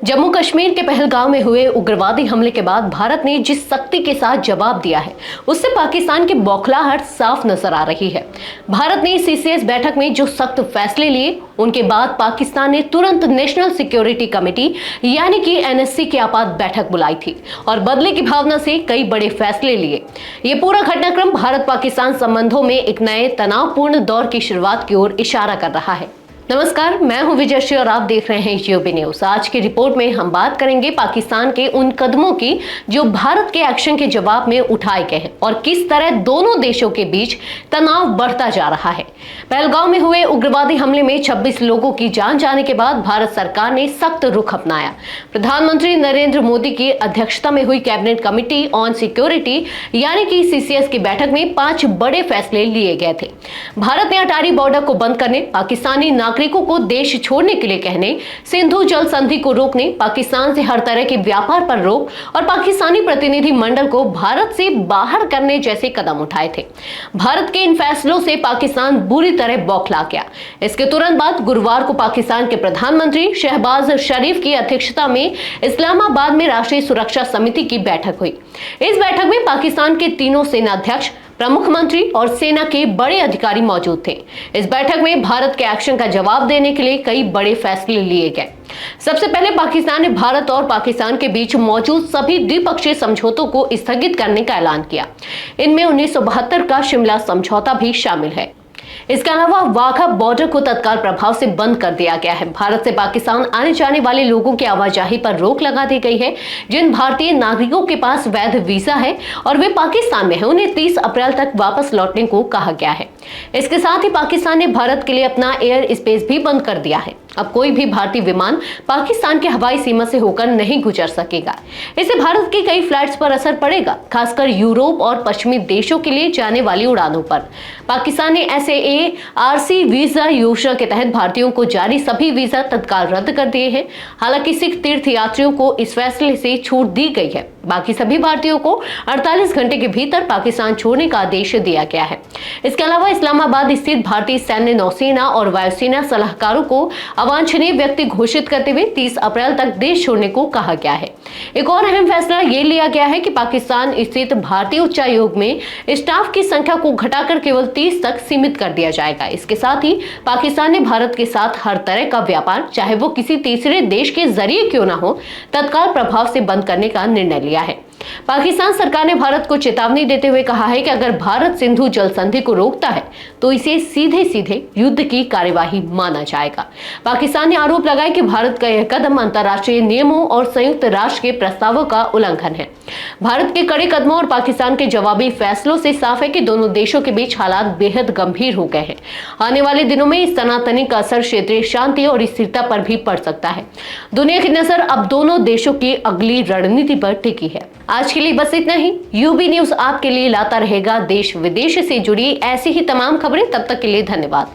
जम्मू कश्मीर के पहलगाम में हुए उग्रवादी हमले के बाद भारत ने जिस सख्ती के साथ जवाब दिया है, उससे पाकिस्तान की बौखलाहट साफ नजर आ रही है। भारत ने सीसीएस बैठक में जो सख्त फैसले लिए, उनके बाद पाकिस्तान ने तुरंत नेशनल सिक्योरिटी कमेटी यानी कि एनएससी की आपात बैठक बुलाई थी और बदले की भावना से कई बड़े फैसले लिए। ये पूरा घटनाक्रम भारत पाकिस्तान संबंधों में एक नए तनावपूर्ण दौर की शुरुआत की ओर इशारा कर रहा है। नमस्कार, मैं हूं विजयश्री और आप देख रहे हैं यूबी न्यूज। आज की रिपोर्ट में हम बात करेंगे पाकिस्तान के उन कदमों की जो भारत के एक्शन के जवाब में उठाए गए हैं और किस तरह दोनों देशों के बीच तनाव बढ़ता जा रहा है। पहलगाम में हुए उग्रवादी हमले में 26 लोगों की जान जाने के बाद भारत सरकार ने सख्त रुख अपनाया। प्रधानमंत्री नरेंद्र मोदी की अध्यक्षता में हुई कैबिनेट कमेटी ऑन सिक्योरिटी यानी कि सीसीएस की बैठक में 5 बड़े फैसले लिए गए थे। भारत ने अटारी बॉर्डर को बंद करने, पाकिस्तानी नागरिकों को देश छोड़ने के लिए कहने, सिंधु जल संधि को रोकने, पाकिस्तान से हर तरह के व्यापार पर रोक और पाकिस्तानी प्रतिनिधि मंडल को भारत से बाहर करने जैसे कदम उठाए थे। भारत के इन फैसलों से पाकिस्तान बुरी तरह बौखला गया। इसके तुरंत बाद गुरुवार को पाकिस्तान के प्रधानमंत्री शहबाज शरीफ की अध्यक्षता में इस्लामाबाद में राष्ट्रीय सुरक्षा समिति की बैठक हुई। इस बैठक में पाकिस्तान के तीनों सेनाध्यक्ष, प्रमुख मंत्री और सेना के बड़े अधिकारी मौजूद थे। इस बैठक में भारत के एक्शन का जवाब देने के लिए कई बड़े फैसले लिए गए। सबसे पहले पाकिस्तान ने भारत और पाकिस्तान के बीच मौजूद सभी द्विपक्षीय समझौतों को स्थगित करने का ऐलान किया। इनमें 1972 का शिमला समझौता भी शामिल है। इसके अलावा वाघा बॉर्डर को तत्काल प्रभाव से बंद कर दिया गया है। भारत से पाकिस्तान आने जाने वाले लोगों की आवाजाही पर रोक लगा दी गई है। जिन भारतीय नागरिकों के पास वैध वीजा है और वे पाकिस्तान में हैं, उन्हें 30 अप्रैल तक वापस लौटने को कहा गया है। इसके साथ ही पाकिस्तान ने भारत के लिए अपना एयर स्पेस भी बंद कर दिया है। अब कोई भी भारतीय विमान पाकिस्तान के हवाई सीमा से होकर नहीं गुजर सकेगा। इससे भारत की कई फ्लाइट्स पर असर पड़ेगा, खासकर यूरोप और पश्चिमी देशों के लिए जाने वाली उड़ानों पर। पाकिस्तान ने एसएए आरसी वीजा योजना के तहत भारतीयों को जारी सभी वीजा तत्काल रद्द कर दिए हैं। हालांकि सिख तीर्थ यात्रियों को इस फैसले से छूट दी गई है। बाकी सभी भारतीयों को 48 घंटे के भीतर पाकिस्तान छोड़ने का आदेश दिया गया है। इसके अलावा इस्लामाबाद स्थित भारतीय सैन्य, नौसेना और वायुसेना सलाहकारों को अवांछनीय व्यक्ति घोषित करते हुए 30 अप्रैल तक देश छोड़ने को कहा गया है। एक और अहम फैसला ये लिया गया है कि पाकिस्तान स्थित भारतीय उच्चायोग में स्टाफ की संख्या को घटाकर केवल 30 तक सीमित कर दिया जाएगा। इसके साथ ही पाकिस्तान ने भारत के साथ हर तरह का व्यापार, चाहे वो किसी तीसरे देश के जरिए क्यों ना हो, तत्काल प्रभाव से बंद करने का निर्णय लिया है। पाकिस्तान सरकार ने भारत को चेतावनी देते हुए कहा है कि अगर भारत सिंधु जल संधि को रोकता है तो इसे सीधे सीधे युद्ध की कार्यवाही माना जाएगा। पाकिस्तान ने आरोप लगाया कि भारत का यह कदम अंतर्राष्ट्रीय नियमों और संयुक्त राष्ट्र के प्रस्तावों का उल्लंघन है। भारत के कड़े कदमों और पाकिस्तान के जवाबी फैसलों से साफ है कि दोनों देशों के बीच हालात बेहद गंभीर हो गए हैं। आने वाले दिनों में इस तनातनी का असर क्षेत्रीय शांति और स्थिरता पर भी पड़ सकता है। दुनिया की नजर अब दोनों देशों की अगली रणनीति पर टिकी है। आज के लिए बस इतना ही। यूबी न्यूज आपके लिए लाता रहेगा देश विदेश से जुड़ी ऐसी ही तमाम खबरें। तब तक के लिए धन्यवाद।